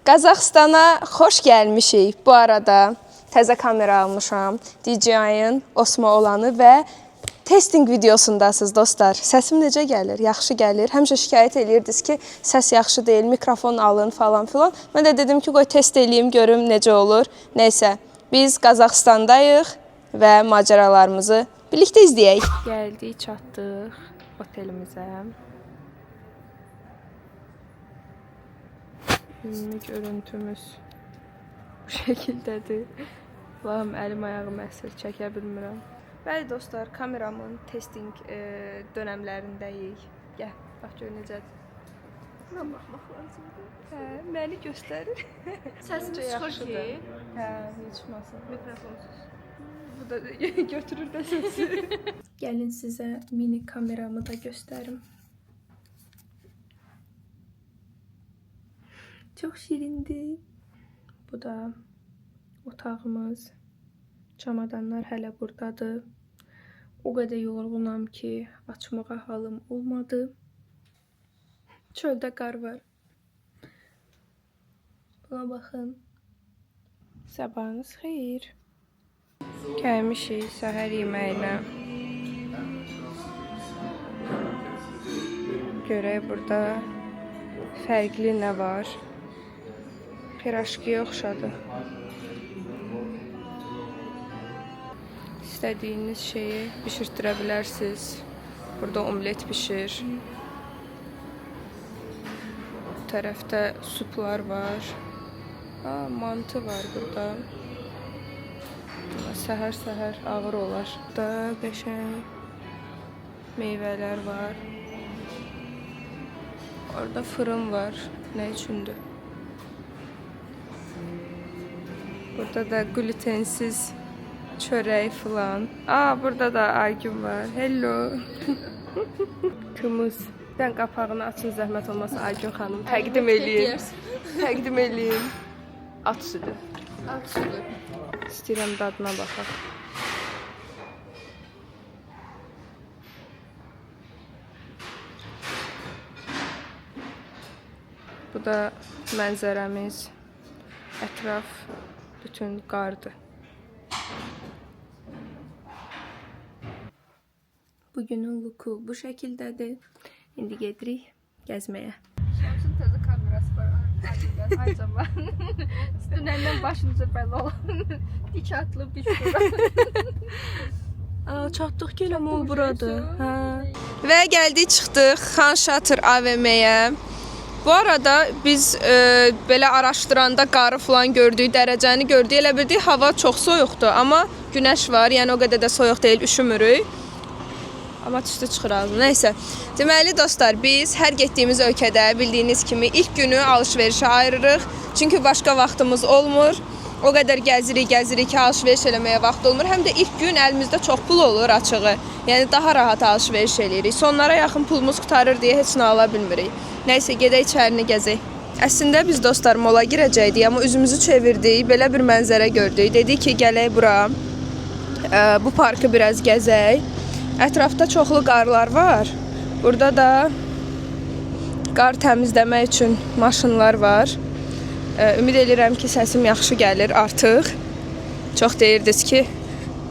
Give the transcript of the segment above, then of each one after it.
Qazaxstana xoş gəlmişik. Bu arada təzə kamera almışam. DJI-ın Osmo olanı və testing videosundasınız dostlar. Səsim necə gəlir? Yaxşı gəlir. Həmişə şikayət edirdiniz ki, səs yaxşı deyil, mikrofon alın falan filan. Mən də dedim ki, qoy test eləyim, görüm necə olur. Nəysə, biz Qazaxstandayıq və macəralarımızı birlikdə izləyək. Gəldik, çatdıq otelimizə. Ümumi görüntümüz bu şəkildədir. Allahım, əlim ayağım əsir, çəkə bilmirəm. Bəli dostlar, kameramın testing dönəmlərindəyik. Gəl, bax gör necədir. Buna baxmaq lazımdır. Hə, məni göstərir. Səsimiz çıxır ki? Hə, çıxmasın. Mikrofonsuz. Bu da götürür də səsi. Gəlin sizə mini kameramı da göstərim. Çox şirindir. Bu da otağımız. Çamadanlar hələ buradadır. O qədər yorğunam ki, açmağa halım olmadı. Çöldə qar var. Buna baxın. Sabahınız xeyir. Gəlmişik səhər yeməyinə. Görək burada fərqli nə var. Piraşkiyə oxşadı. İstədiyiniz şeyi bişirtdirə bilərsiniz. Burada omlet bişir. Bu tərəfdə suplar var. Mantı var burada. Səhər-səhər ağır olar. Burada qəşəng meyvələr var. Orada fırın var. Nə üçündür? Burada da glutensiz çörək falan. Burada da Aygün var. Hello. Kımız. Ben qapağını açın, zəhmət olmasa Aygün xanım. Təqdim eləyim. Təqdim eləyim. At südü. At südü. İstəyirəm dadına baxaq. Bu da mənzərəmiz. Ətraf bütün qardır. Bugünün looku bu şəkildədir. İndi gedirik gəzməyə. Şəmsin təzə kamerası var. Acaba. Dünəndən başımıza bəla olan. Dik atılıb, dik duran. Çatdıq ki, elə mol buradır. Və gəldik, çıxdıq Xan Şatır AVM-yə. Bu arada biz belə araşdıranda qarı falan gördük, dərəcəni gördük. Elə bildik hava çox soyuqdur, amma günəş var, yəni o qədər də soyuq deyil, üşümürük. Amma tüstü çıxır ağzına. Nəysə. Deməli dostlar, biz hər getdiyimiz ölkədə bildiyiniz kimi ilk günü alış-verişə ayırırıq. Çünki başqa vaxtımız olmur. O qədər gəzirik ki, alış-veriş eləməyə vaxt olmur. Həm də ilk gün əlimizdə çox pul olur açığı. Yəni daha rahat alış-veriş eləyirik. Sonlara yaxın pulumuz qutarır deyə heç nə ala bilmirik. Nəysə, gedək içərini gəzək. Əslində biz dostlar mola girəcəkdik, amma üzümüzü çevirdik. Belə bir mənzərə gördük. Dedik ki, gələk bura. Bu parkı biraz gəzək. Ətrafda çoxlu qarlar var. Burada da qar təmizləmək üçün maşınlar var. Ümid edirəm ki, səsim yaxşı gəlir artıq. Çox deyirdiniz ki,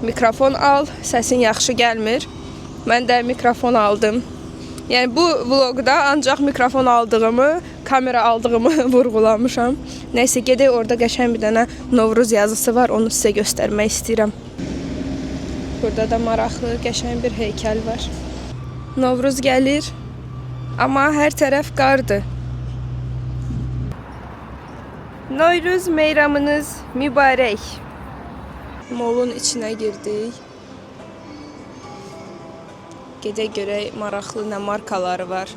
mikrofon al, səsin yaxşı gəlmir. Mən də mikrofon aldım. Yəni bu vloqda ancaq mikrofon aldığımı, kamera aldığımı vurğulamışam. Nəysə, gedək orada qəşəng bir dənə Novruz yazısı var, onu sizə göstərmək istəyirəm. Burada da maraqlı, qəşəng bir heykəl var. Novruz gəlir, amma hər tərəf qardır. Novruz meyramınız mübarək. Molun içinə girdik. Gedək görək maraqlı nə markaları var.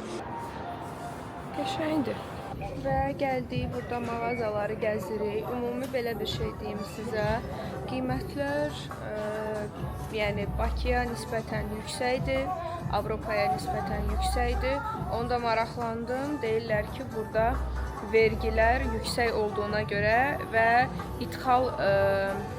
Qəşəngdir. Və gəldik, burada mağazaları gəzirik. Ümumi belə bir şey deyim sizə. Qiymətlər yəni Bakıya nisbətən yüksəkdir, Avropaya nisbətən yüksəkdir. Onda maraqlandım. Deyirlər ki, burada vergilər yüksək olduğuna görə və ithal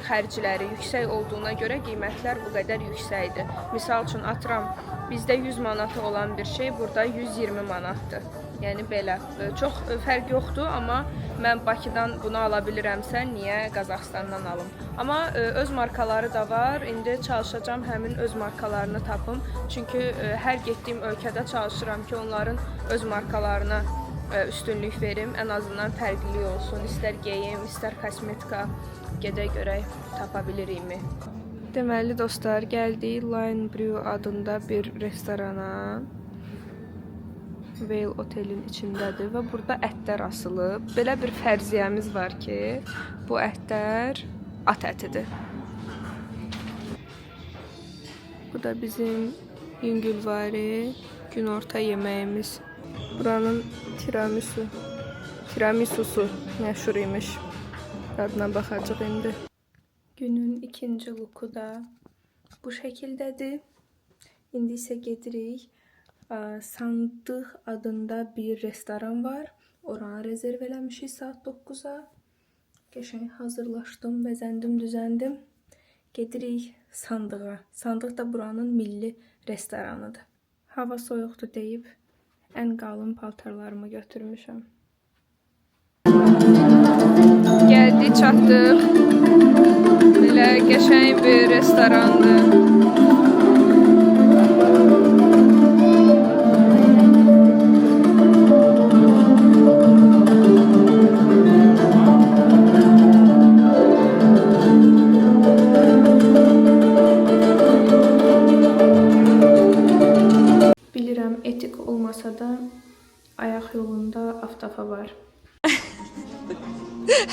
xərcləri yüksək olduğuna görə qiymətlər bu qədər yüksəkdir. Misal üçün atıram, bizdə 100 manatı olan bir şey burada 120 manatdır. Yəni belə. Çox fərq yoxdur, amma mən Bakıdan bunu ala bilirəmsə, niyə Qazaxıstandan alım? Amma öz markaları da var. İndi çalışacağam həmin öz markalarını tapım. Çünki hər getdiyim ölkədə çalışıram ki, onların öz markalarına üstünlük verim. Ən azından fərqli olsun. İstər geyim, istər kosmetika gedə görək tapa bilirikmi? Deməli dostlar, gəldik Line Brew adında bir restorana. Vail otelin içindədir və burada ətlər asılıb. Belə bir fərziyyəmiz var ki, bu ətlər at ətidir. Bu da bizim yüngülvari günorta yeməyimiz. Buranın tiramisusu məşhur imiş. Dadına baxacaq indi. Günün ikinci luku da bu şəkildədir. İndi isə gedirik. Sandıq adında bir restoran var. Oranı rezerv eləmişik saat 9-a. Qəşəng hazırlaşdım, bəzəndim, düzəndim. Gedirik Sandığa. Sandıq da buranın milli restoranıdır. Hava soyuqdur deyib ən qalın paltarlarımı götürmüşəm. Gəldik, çatdıq. Belə qəşəng bir restorandır. Etik olmasa da ayaq yolunda avtofa var.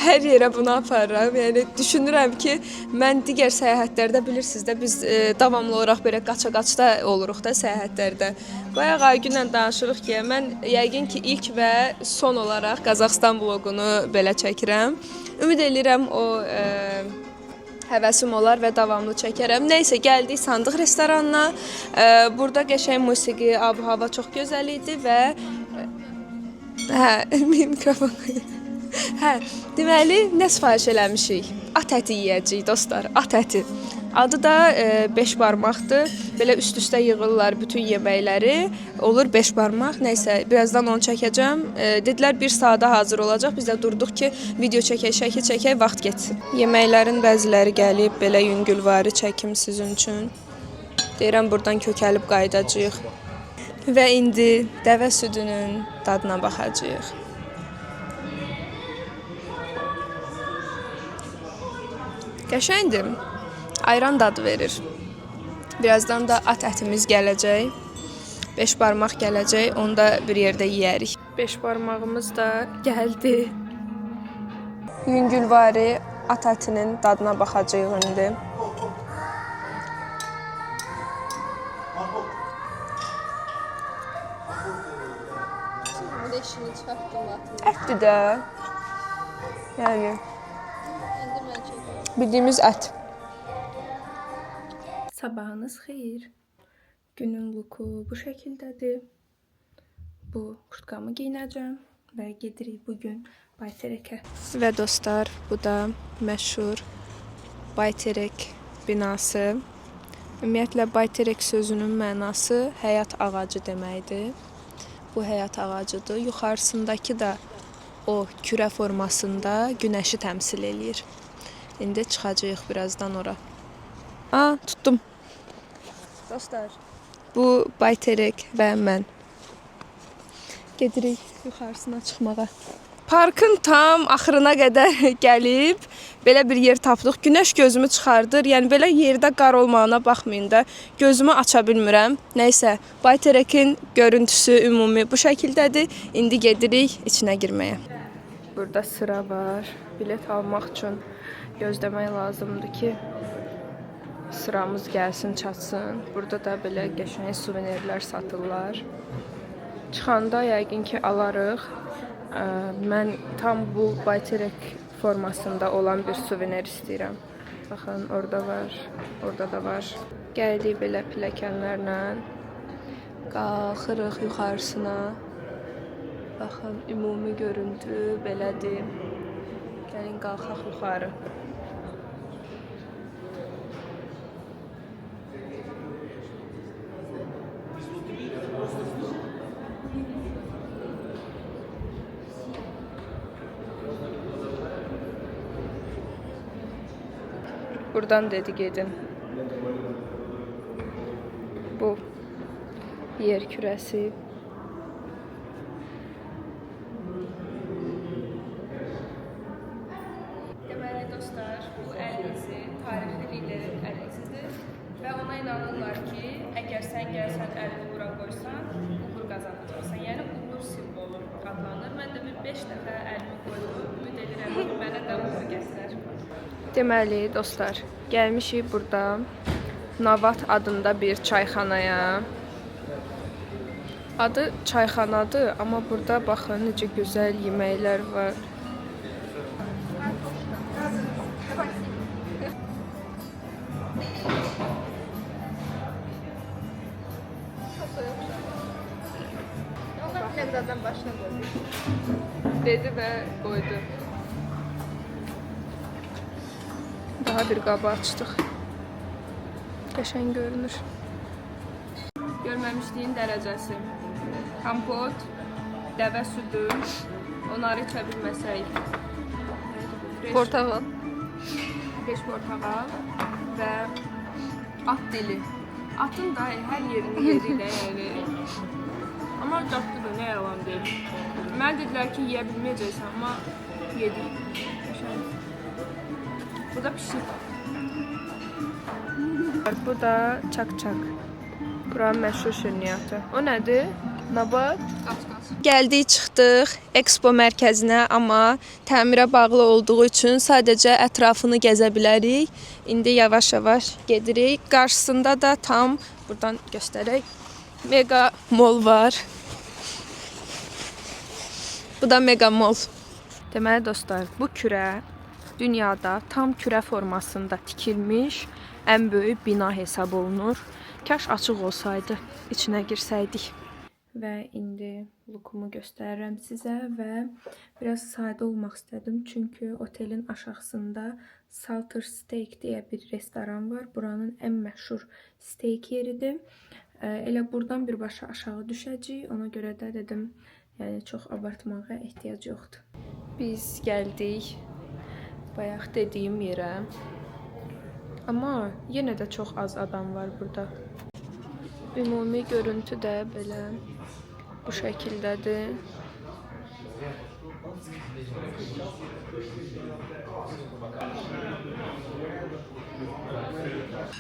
Hər yerə bunu aparıram. Yəni düşünürəm ki, mən digər səyahətlərdə bilirsiniz də biz davamlı olaraq belə qaça-qaçda oluruq da səyahətlərdə. Bayaq Aygünlə danışırıq ki, mən yəqin ki ilk və son olaraq Qazaxıstan vloqunu belə çəkirəm. Ümid edirəm o həvəsim olar və davamlı çəkərəm. Nəysə, gəldik Sandıq restoranına. Burada qəşəng musiqi, ab-hava çox gözəl idi və mikrofon. Deməli, nə sifariş eləmişik? At əti yeyəcəyik dostlar, at əti. Adı da 5 barmaqdır. Belə üst-üstə yığırlar bütün yeməkləri. Olur 5 barmaq. Nəysə, birazdan onu çəkəcəm. Dedilər 1 saata hazır olacaq. Biz də durduq ki, video çəkək, şəkil çəkək, vaxt getsin. Yeməklərin bəziləri gəlib, belə yüngülvari çəkim sizin üçün. Deyirəm, buradan kökəlib qayıdacağıq. Və indi dəvə südünün dadına baxacağıq. Qəşəngdir. Ayran dadı verir. Birazdan da at ətimiz gələcək. 5 barmaq gələcək, onu da bir yerdə yeyərik. 5 barmağımız da gəldi. Yüngülvari at ətinin dadına baxacağıq indi. Ətdir də. Yəni bildiyimiz ət. Sabahınız xeyir. Günün luku bu şəkildədir. Bu kurtkamı giyinəcəm və gedirik bugün Bayterekə. Və dostlar, bu da məşhur Bayterek binası. Ümumiyyətlə Bayterek sözünün mənası həyat ağacı deməkdir. Bu həyat ağacıdır. Yuxarısındakı da o kürə formasında günəşi təmsil eləyir. İndi çıxacağıq birazdan ora. Tuttum. Dostlar, bu Bayterek və mən. Gedirik yuxarısına çıxmağa. Parkın tam axırına qədər gəlib, belə bir yer tapdıq. Günəş gözümü çıxardır. Yəni belə yerdə qar olmağına baxmayın da gözümü aça bilmirəm. Nəysə, Bayterekin görüntüsü ümumi bu şəkildədir. İndi gedirik içinə girməyə. Burada sıra var. Bilet almaq üçün gözləmək lazımdır ki, sıramız gəlsin, çatsın. Burada da belə qəşəng suvenirlər satırlar. Çıxanda yəqin ki alarıq. Mən tam bu Bayterek formasında olan bir suvenir istəyirəm. Baxın, orada var, orada da var. Gəldik belə pilləkənlərlə. Qalxırıq yuxarısına. Baxın, ümumi görüntü belədir. Gəlin qalxaq yuxarı. Buradan dedi gedin. Bu yer kürəsi. Deməli dostlar, bu əl izi tarixli liderin əl izidir və ona inanırlar ki, əgər sən gəlsən əlini bura qoysan, uğur qazanacaqsan. Yəni uğur simvolu adlanır. Mən də bir 5 dəfə əlimi qoydum. Ümid edirəm ki, mənə də uğur gətirər. Deməli dostlar, gəlmişik burada Navat adında bir çayxanaya. Adı çayxanadır, amma burada baxın necə gözəl yeməklər var. Onlar Nəqdadan başına qoydu. Dedi və qoydu. Daha bir qabı açdıq. Qəşəng görünür. Görməmişliyin dərəcəsi. Kompot, dəvə südü, onları içə bilməsək. Portağal. Fresh portağal və at dili. Atın da hər yerini yedi də yəni. Amma dadlıdır, nə yalan deyil. Mənə dedilər ki, yeyə bilməyəcəksən, amma yedik. Bu da pişik. Bu da çak-çak. Buranın məşhur şirniyyatı. O nədir? Nabat? Gəldik, çıxdıq Expo mərkəzinə, amma təmirə bağlı olduğu üçün sadəcə ətrafını gəzə bilərik. İndi yavaş-yavaş gedirik. Qarşısında da tam, buradan göstərək, mega mall var. Bu da mega mall. Deməli dostlar, bu kürə dünyada tam kürə formasında tikilmiş ən böyük bina hesab olunur. Kaş açıq olsaydı, içinə girsəydik. Və indi lookumu göstərirəm sizə və biraz sadə olmaq istədim. Çünki otelin aşağısında Salter Steak deyə bir restoran var. Buranın ən məşhur steak yeridir. Elə buradan birbaşa aşağı düşəcəyik. Ona görə də dedim, yəni çox abartmağa ehtiyac yoxdur. Biz gəldik bayaq dediyim yerə. Amma yenə də çox az adam var burada. Ümumi görüntü də belə bu şəkildədir.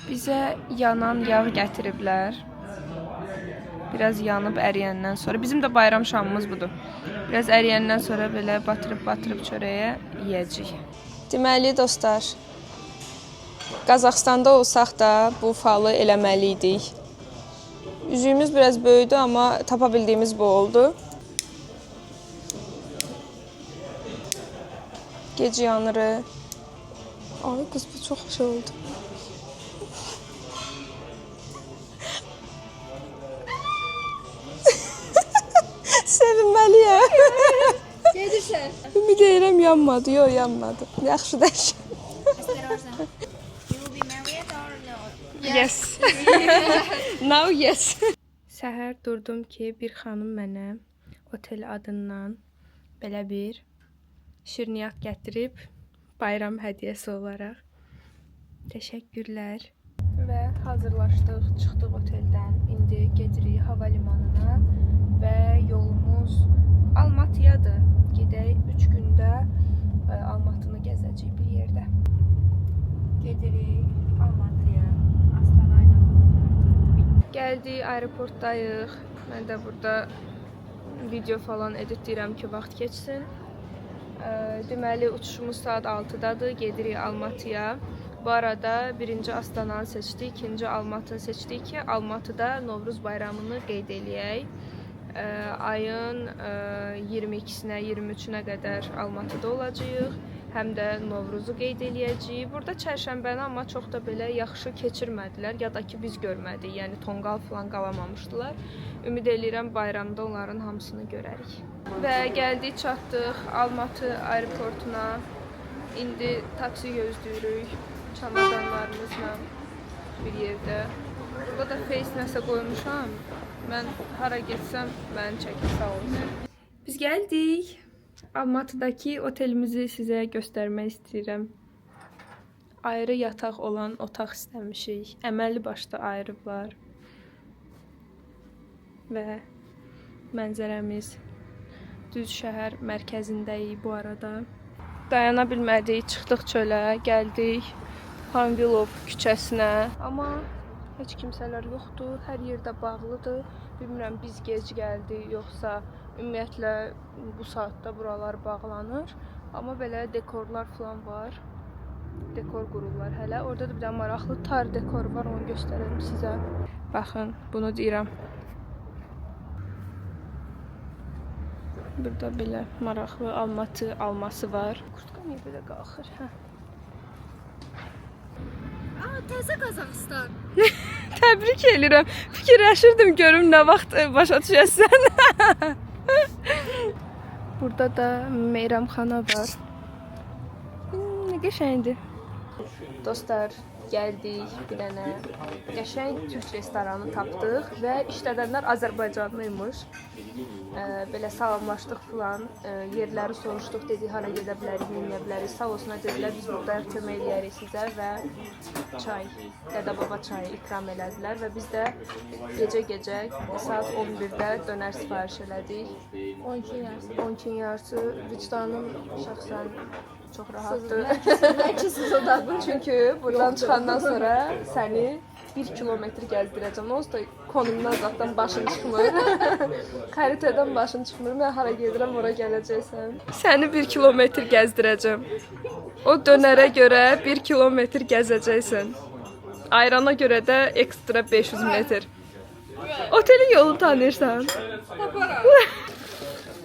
Bizə yanan yağ gətiriblər. Biraz yanıb əriyəndən sonra. Bizim də bayram şamımız budur. Biraz əriyəndən sonra belə batırıb çörəyə yeyəcəyik. Deməli dostlar, Qazaxstanda olsaq da bu falı eləməliydik. Üzüyümüz biraz böyüdü, amma tapa bildiyimiz bu oldu. Gecə yanırı. Ay qız, bu çox şey oldu. Sevinməliyəm. Gedirsən. Ümid edirəm yanmadı. Yox, yanmadı. Yaxşı dəş. Yes. Now yes. Səhər durdum ki, bir xanım mənə otel adından belə bir şirniyyat gətirib bayram hədiyyəsi olaraq. Təşəkkürlər. Və hazırlaşdıq, çıxdıq oteldən. İndi gedirik hava limanına və yolumuz Almatıyadır. Gedək 3 gündə Almatını gəzəcəyik bir yerdə. Gedirik Almatıya. Gəldik, aeroportdayıq. Mən də burada video falan editləyirəm ki, vaxt keçsin. Deməli, uçuşumuz saat 6-dadır. Gedirik Almatıya. Bu arada birinci Astananı seçdik, ikinci Almatını seçdik ki, Almatıda Novruz bayramını qeyd eləyək. Ayın 22-sinə, 23-ünə qədər Almatıda olacağıq. Həm də Novruzu qeyd eləyəcəyik. Burada çərşənbəni amma çox da belə yaxşı keçirmədilər. Ya da ki, biz görmədik. Yəni, tonqal falan qalamamışdılar. Ümid eləyirəm bayramda onların hamısını görərik. Və gəldik, çatdıq Almatı aeroportuna. İndi taksi gözləyirik çamadanlarımızla bir yerdə. Burada da face nəsə qoymuşam. Mən hara getsəm, məni çəkin, sağ olsun. Biz gəldik. Almatıdakı otelimizi sizə göstərmək istəyirəm. ayrı yataq olan otaq istəmişik. Əməlli başda ayırıblar. Və mənzərəmiz düz şəhər mərkəzindəyik bu arada. Dayana bilmədik, çıxdıq çölə, gəldik Panvilov küçəsinə. Amma heç kimsələr yoxdur, hər yerdə bağlıdır. Bilmirəm biz gec gəldik, yoxsa ümumiyyətlə bu saatda buralar bağlanır. Amma belə dekorlar falan var. Dekor qururlar hələ. Orada da bir dənə maraqlı tar dekor var, onu göstərərəm sizə. Baxın, bunu deyirəm. Burada belə maraqlı Almatı alması var. Kurtka niyə belə qalxır? Hə. Təzə Qazaxıstan. Təbrik edirəm. Fikirləşirdim görüm nə vaxt başa düşəsən. Burada da meyramxana var. Nə qəşəngdir. Dostlar, gəldik bir dənə qəşəng türk restoranı tapdıq və işlədənlər Azərbaycanlıymış. Belə salamlaşdıq falan, yerləri soruşduq, dedik hara gedə bilərik, neyə bilərik. Sağ olsunlar dedilər, biz buradayıq, kömək eləyərik sizə və çay, Dədə Baba çayı ikram elədilər və biz də gecə saat 11-də dönər sifariş elədik. 12 yarısı vicdanım şəxsən çox rahatdır. Çünki buradan çıxandan sonra səni 1 kilometr gəzdirəcəm. Onsuz da konumdan uzaqdan başın çıxmır. Xəritədən başın çıxmır. Mən hara gedirəm, ora gələcəksən. Səni 1 kilometr gəzdirəcəm. O dönərə görə 1 kilometr gəzəcəksən. Ayrana görə də ekstra 500 metr. Otelin yolunu tanıyırsan?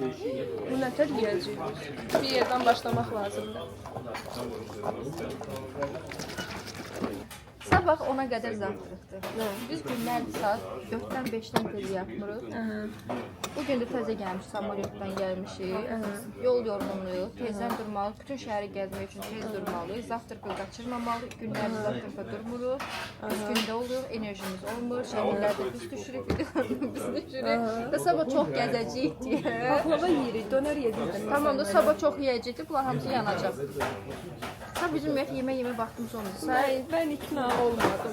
Bu nətər yiyəcəyik? Bir yerdən başlamaq lazımdır. Sabah ona qədər zavtırıqdır. Biz günlərdir saat 4-dən 5-dən tez yapmırıq. Bugün də təzə gəlmiş, samolyotdan gəlmişik. Yol yorğunluğu, tezdən durmalıyıq. Bütün şəhəri gəzmək üçün tez durmalıyıq. Zavtırıqı qaçırmamalıyıq. Günlərdir zavtırıqda durmuruq. Biz gündə oluruq, enerjimiz olmur. Şəhərlərdə biz düşürük, videolarda biz düşürük. Və sabah çox gəzəcəyik deyə. Baklava yeyirik, dönər yedik. Tamam da sabah çox yeyəcəkdik, bunlar hamısı yanacaq. Sabah bizim yemək vaxtımız olmur. Ben ikna olmadım.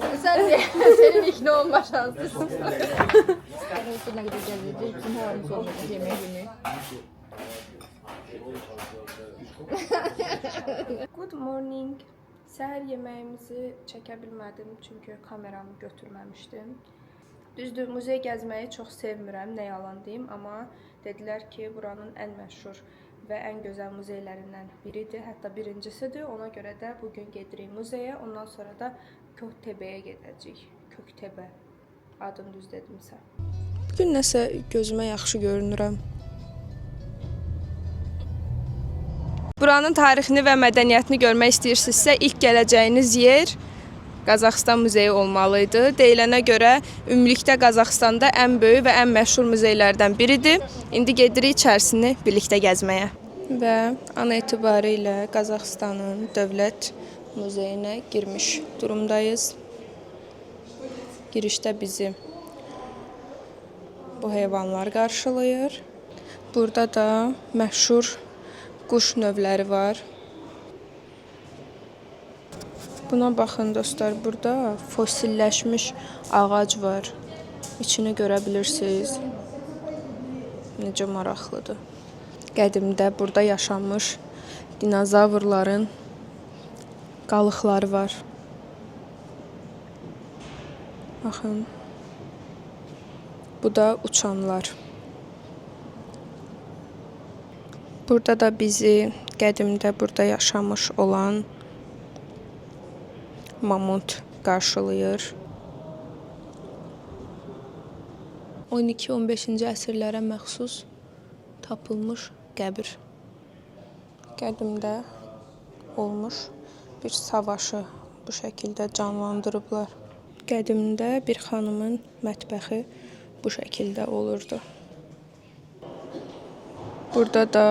Senin ikna olma şansın. Ne kadar gəzəcək, bizim halimiz olmur yemək günü. Good morning. Səhər yeməyimizi çəkə bilmədim çünki kameramı götürməmişdim. Düzdür, muzey gəzməyi çox sevmirəm, nə yalan deyim, amma dedilər ki, buranın ən məşhur və ən gözəl muzeylərindən biridir, hətta birincisidir. Ona görə də bugün gedirik muzeyə, ondan sonra da Köktəbəyə gedəcəyik. Köktəbə, adını düz dedimsə. Bugün nəsə gözümə yaxşı görünürəm. Buranın tarixini və mədəniyyətini görmək istəyirsinizsə, ilk gələcəyiniz yer Qazaxıstan muzeyi olmalıydı. Deyilənə görə ümumilikdə Qazaxıstanda ən böyük və ən məşhur muzeylərdən biridir. İndi gedirik içərisini birlikdə gəzməyə. Və an etibarı ilə Qazaxıstanın dövlət muzeyinə girmiş durumdayız. Girişdə bizi bu heyvanlar qarşılayır. Burada da məşhur quş növləri var. Buna baxın dostlar, burada fosilləşmiş ağac var. İçini görə bilirsiniz. Necə maraqlıdır. Qədimdə burada yaşamış dinozavrların qalıqları var. Baxın. Bu da uçanlar. Burada da bizi qədimdə burada yaşamış olan mamut qarşılayır. 12-15-ci əsrlərə məxsus tapılmış qəbir. Qədimdə olmuş bir savaşı bu şəkildə canlandırıblar. Qədimdə bir xanımın mətbəxi bu şəkildə olurdu. Burada da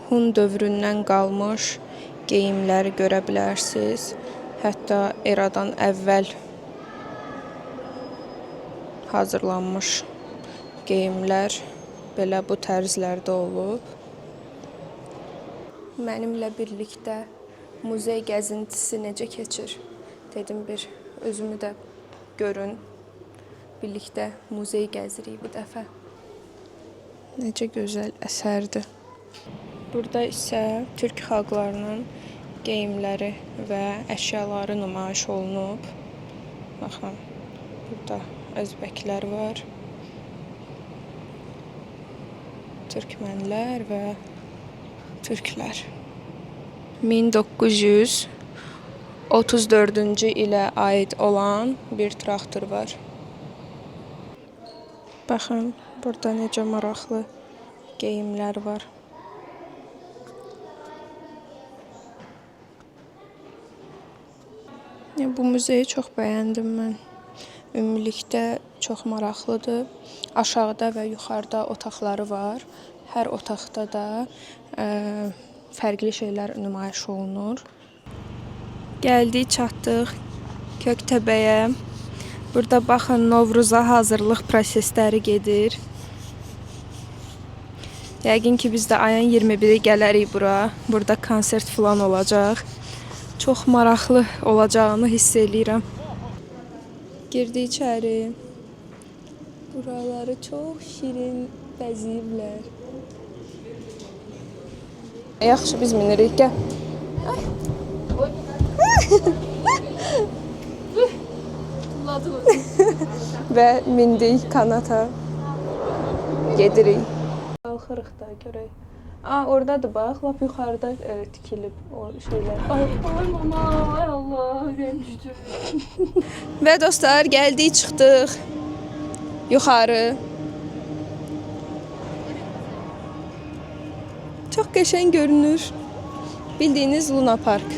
Hun dövründən qalmış geyimləri görə bilərsiniz. Hətta eradan əvvəl hazırlanmış geyimlər belə bu tərzlərdə olub. Mənimlə birlikdə muzey gəzintisi necə keçir? Dedim bir özümü də görün. Birlikdə muzey gəzirik bu dəfə. Necə gözəl əsərdir. Burada isə türk xalqlarının geyimləri və əşyaları nümayiş olunub. Baxın, burada özbəklər var. Türkmənlər və türklər. 1934-cü ilə aid olan bir traktor var. Baxın, burada necə maraqlı geyimlər var. Bu muzeyi çox bəyəndim mən. Ümumilikdə çox maraqlıdır. Aşağıda və yuxarıda otaqları var. Hər otaqda da fərqli şeylər nümayiş olunur. Gəldik, çatdıq Köktəbəyə. Burada baxın, Novruza hazırlıq prosesləri gedir. Yəqin ki, biz də ayın 21-i gələrik bura. Burada konsert falan olacaq. Çox maraqlı olacağını hiss eləyirəm. Girdik içəri. Buraları çox şirin bəzəyiblər. Yaxşı, biz minirik, gəl. Və mindik kanata. Gedirik. Qalxırıq da görək. Oradadır bax, lap yuxarıda tikilib o şeylər. Ay mama, ay Allah, ürəyim düşdü. Və dostlar, gəldik, çıxdıq yuxarı. Çox qəşəng görünür. Bildiyiniz Luna Park.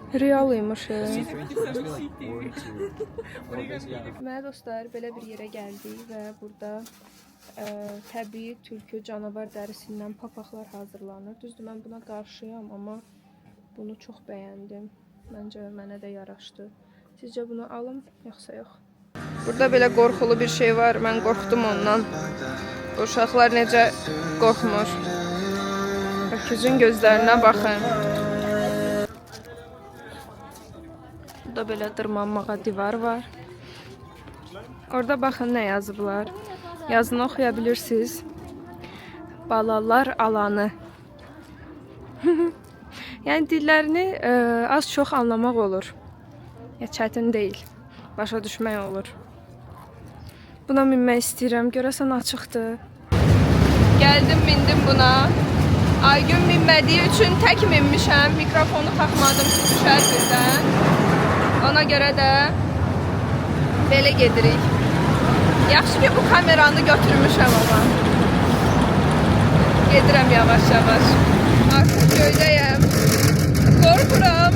Real imiş. Və dostlar, belə bir yerə gəldik və burada təbii tülkü canavar dərisindən papaqlar hazırlanır. Düzdür, mən buna qarşıyam, amma bunu çox bəyəndim. Məncə mənə də yaraşdı. Sizcə bunu alım, yoxsa yox? Burada belə qorxulu bir şey var. Mən qorxdum ondan. Uşaqlar necə qorxmur. Öküzün gözlərinə baxın. Burada belə dırmanmağa divar var. Orada baxın nə yazıblar. Yazını oxuya bilirsiniz. Balalar alanı. Yəni dillərini az-çox anlamaq olur. Çətin deyil. Başa düşmək olur. Buna minmək istəyirəm. Görəsən açıqdır. Gəldim, mindim buna. Aygün minmədiyi üçün tək minmişəm. Mikrofonu taxmadım ki, düşər birdən. Ona görə də belə gedirik. Yaxşı ki, bu kameranı götürmüşəm ama. Gedirəm yavaş-yavaş. Artıq göydəyəm. Qorxuram.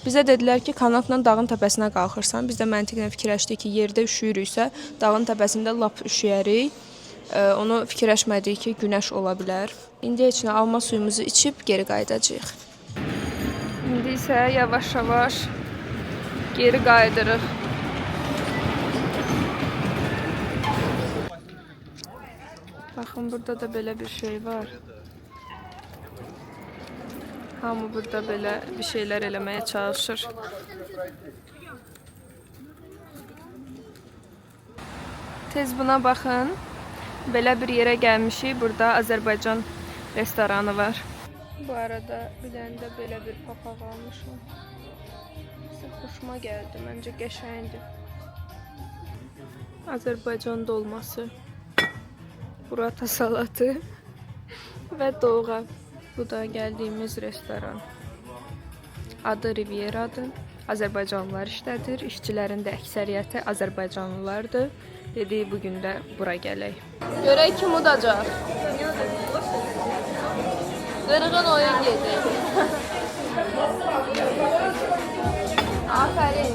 Bizə dedilər ki, kanatla dağın təpəsinə qalxırsan. Biz də məntiqlə fikirləşdik ki, yerdə üşüyürüksə, dağın təpəsində lap üşüyərik. Onu fikirləşmədik ki, günəş ola bilər. İndi heç nə, alma suyumuzu içib geri qayıdacağıq. İndi isə yavaş-yavaş geri qayıdırıq. Baxın, burada da belə bir şey var. Hamı burada belə bir şeylər eləməyə çalışır. Tez buna baxın. Belə bir yerə gəlmişik. Burada Azərbaycan restoranı var. Bu arada bir dənə də belə bir papaq almışım. Xoşuma gəldi. Məncə qəşəngdir. Azərbaycan dolması. Burata salatı və doğğa. Bu da gəldiyimiz restoran. Adı Riviera'dır. Azərbaycanlılar işlədir. İşçilərin də əksəriyyəti Azərbaycanlılardır. Dediyi bugün də bura gələk. Görək kim udacaq. Qırğın oyun gedir. Aferin.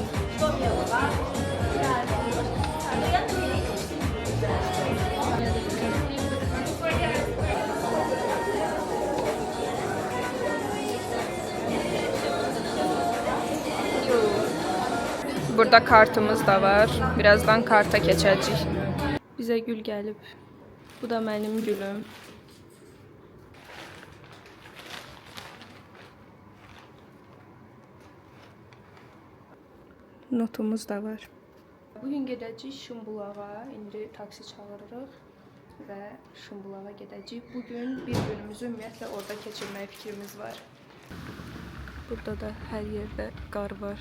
Burada kartımız da var. Birazdan karta keçəcəyik. Bizə gül gəlib. Bu da mənim gülüm. Notumuz da var. Bugün gedəcəyik Şımbulağa. İndi taksi çağırırıq və Şımbulağa gedəcəyik. Bugün bir günümüzü ümumiyyətlə orada keçirmək fikrimiz var. Burada da hər yerdə qar var.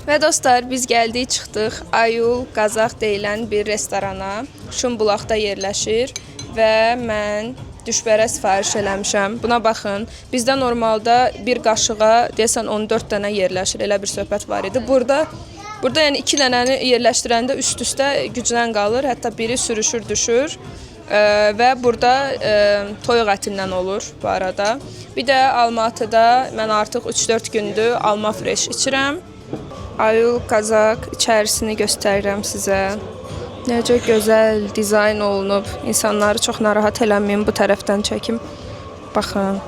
Və dostlar, biz gəldik, çıxdıq. Ayul Qazaq deyilən bir restorana. Şımbulaqda yerləşir və mən düşbərə sifariş eləmişəm. Buna baxın. Bizdə normalda bir qaşığa deyəsən 14 dənə yerləşir. Elə bir söhbət var idi. Burada yəni 2 dənəni yerləşdirəndə üst-üstə güclən qalır. Hətta biri sürüşür, düşür. Və burada toyuq ətindən olur bu arada. Bir də Almatıda mən artıq 3-4 gündür alma fresh içirəm. Ayul Qazaq içərisini göstərirəm sizə. Necə gözəl dizayn olunub. İnsanları çox narahat eləməyim, bu tərəfdən çəkim. Baxın,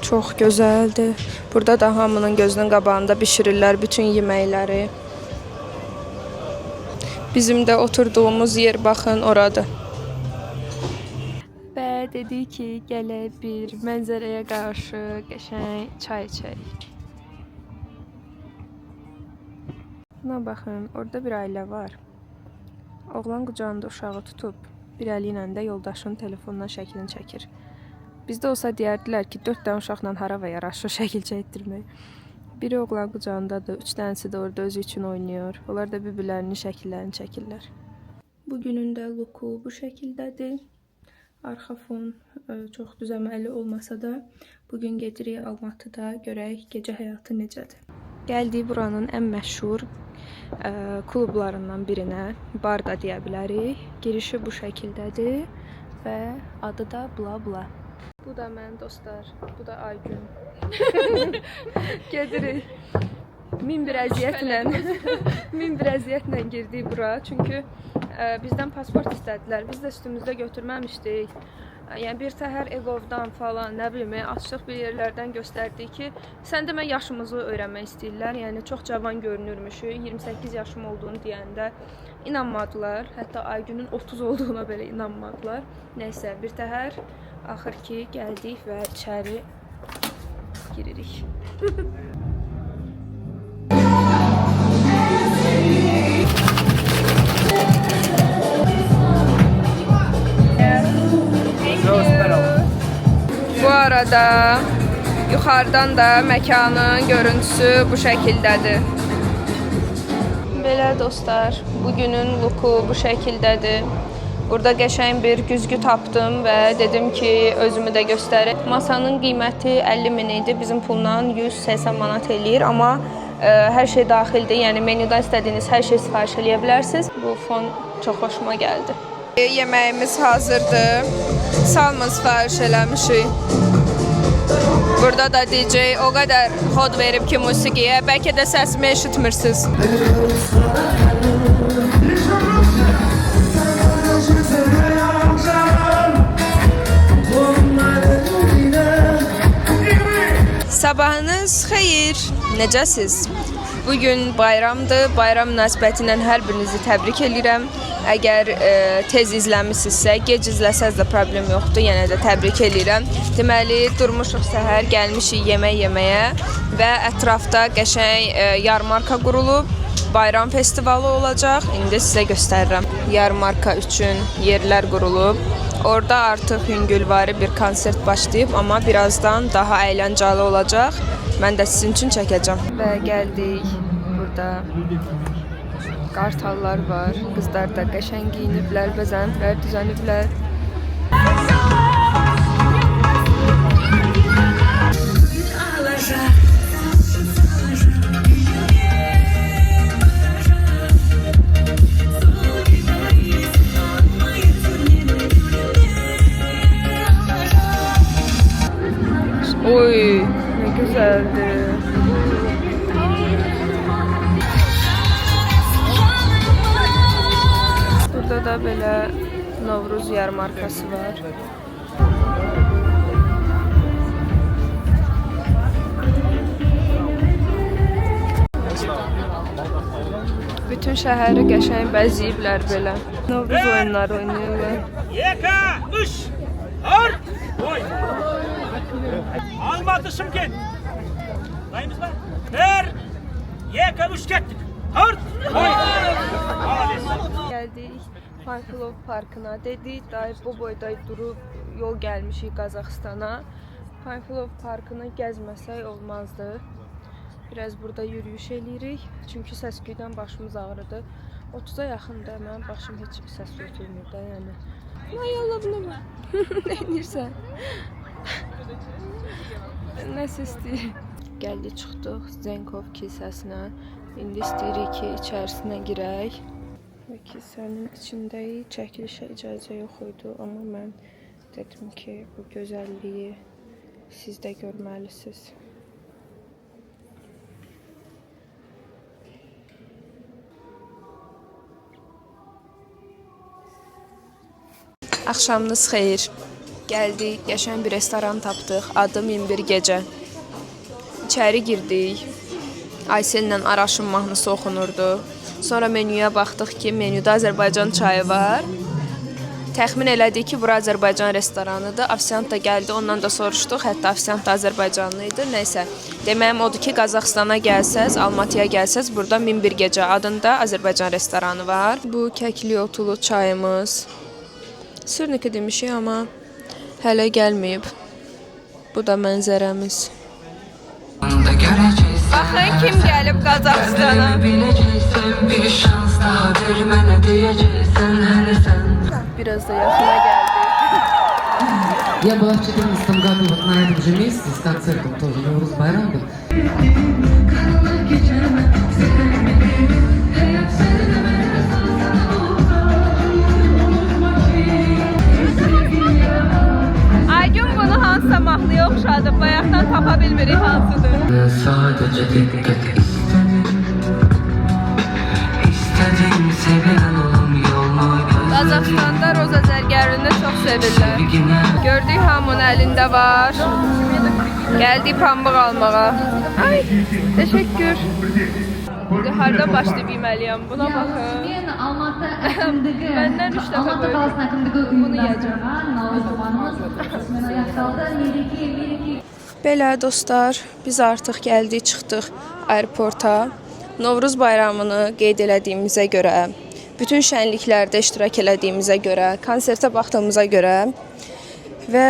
çox gözəldir. Burada da hamının gözünün qabağında bişirirlər bütün yeməkləri. Bizim də oturduğumuz yer baxın oradır. Və dedi ki, gələk bir mənzərəyə qarşı qəşəng çay içək. Buna baxın, orada bir ailə var. Oğlan qucağında uşağı tutub, bir əli ilə də yoldaşının telefonundan şəklini çəkir. Bizdə olsa deyərdilər ki, 4 dənə uşaqla hara və yaraşır şəkil çəkdirmək. Biri oğlan qucağındadır, 3 dənəsi də orada özü üçün oynayır. Onlar da bir-birlərinin şəkillərini çəkirlər. Bugünün də looku bu şəkildədir. Arxa fon çox düzəməli olmasa da, bugün gedirik Almatıda, görək gecə həyatı necədir. Gəldik buranın ən məşhur klublarından birinə, bar da deyə bilərik. Girişi bu şəkildədir və adı da Bla Bla. Bu da mən dostlar, bu da Aygün. Gedirik. Min bir əziyyətlə girdik bura. Çünki bizdən pasport istədilər. Biz də üstümüzdə götürməmişdik. Yəni bir təhər Egovdan falan, nə bilim, açıq bir yerlərdən göstərdik ki, sən demə yaşımızı öyrənmək istəyirlər. Yəni çox cavan görünürmüşük. 28 yaşım olduğunu deyəndə inanmadılar. Hətta Aygünün 30 olduğuna belə inanmadılar. Nəysə, bir təhər axır ki gəldik və içəri giririk. Bu arada yuxarıdan da məkanın görüntüsü bu şəkildədir. Belə dostlar, bugünün looku bu şəkildədir. Burada qəşəng bir güzgü tapdım və dedim ki, özümü də göstərim. Masanın qiyməti 50 min idi, bizim pulla 180 manat eləyir, amma hər şey daxildir. Yəni menyudan istədiyiniz hər şey sifariş eləyə bilərsiniz. Bu fon çox xoşuma gəldi. Yeməyimiz hazırdır. Salmon sifariş eləmişik. Burada da DJ o qədər xod verib ki, musiqiyə, bəlkə də səsimi eşitmirsiniz. Sabahınız xeyir, necəsiz? Bugün bayramdır, bayram münasibətilə hər birinizi təbrik edirəm. Əgər tez izləmişsinizsə, gec izləsəz də problem yoxdur, yenə də təbrik edirəm. Deməli, durmuşuq səhər, gəlmişik yemək yeməyə və ətrafda qəşəng yarmarka qurulub, bayram festivalı olacaq. İndi sizə göstərirəm. Yarmarka üçün yerlər qurulub. Orada artıq yüngülvari bir konsert başlayıb, amma birazdan daha əyləncəli olacaq. Mən də sizin üçün çəkəcəm. Və gəldik. Burada qartallar var. Qızlar da qəşəng giyiniblər, bəzəniblər, düzəniblər. Oy, ne güzeldi. Burada da böyle Novruz yarmarkası var. Bütün şəhəri qəşəng bəzəyiblər belə. Novruz oyunları oynayırlar. Yeka, üç, dört, oy. Almatı Şımkent. Dayımız var. Bir, yeka, üç gittik. Dört, oy. Gəldik Panfilov parkına. Dedik, dayı bu boyda durub yol gəlmişik Qazaxstana. Panfilov parkını gəzməsək olmazdı. Biraz burada yürüyüş eləyirik. Çünki səsküydən başımız ağrıdı. 30'a yaxında mənim başım heç səs götürmür də, yəni. Ay Allah bunu mı? Nə edirsən? Nəsə istəyir? Gəldik, çıxdıq Zenkov kilsəsinə. İndi istəyirik ki, içərisinə girək. Və kilsənin içindəyik. Çəkilişə icazə yox idi, amma mən dedim ki, bu gözəlliyi siz də görməlisiniz. Axşamınız xeyir. Gəldik, qəşəng bir restoran tapdıq. Adı 1001 gecə. İçəri girdik. Aysellə Araşın mahnısı oxunurdu. Sonra menüyə baxdıq ki, menüdə Azərbaycan çayı var. Təxmin elədik ki, bura Azərbaycan restoranıdır. Ofisiant da gəldi, ondan da soruşduq. Hətta ofisiant da Azərbaycanlı idi. Nəysə, deməyim odur ki, Qazaxstana gəlsəz, Almatıya gəlsəz, burada 1001 gecə adında Azərbaycan restoranı var. Bu kəkli otulu çayımız. Sırniki demişik, amma hələ gəlməyib. Bu da mənzərəmiz. Baxın kim gəlib Qazaxstana. Biraz da yaxına gəldik. Я была в 2014 году вот на этом же месте с концертом тоже Novruz Bayram'da. Aygün bunu hansısa mahnıya oxşadı. Bayaqdan tapa bilmirik hansıdır. Sadece dikkat istedim sevilen olum yolunu Qazaxstanda Roza zərgərində çox sevirlər. Gördük hamının əlində var. Gəldik pambıq almağa. Ay, təşəkkür. İndi harda başlayıb yeməliyəm? Buna baxın. Məndən 3 dəfə böyle. Bunu yiyəcəm. Belə dostlar, biz artıq gəldik, çıxdıq aeroporta. Novruz bayramını qeyd elədiyimizə görə, bütün şənliklərdə iştirak elədiyimizə görə, konsertə baxdığımıza görə və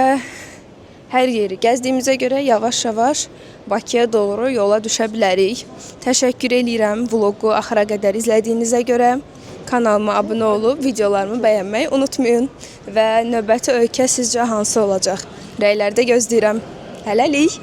hər yeri gəzdiyimizə görə yavaş-yavaş Bakıya doğru yola düşə bilərik. Təşəkkür eləyirəm vlogu axıra qədər izlədiyinizə görə. Kanalıma abunə olub videolarımı bəyənməyi unutmayın və növbəti ölkə sizcə hansı olacaq? Rəylərdə gözləyirəm. Hələlik.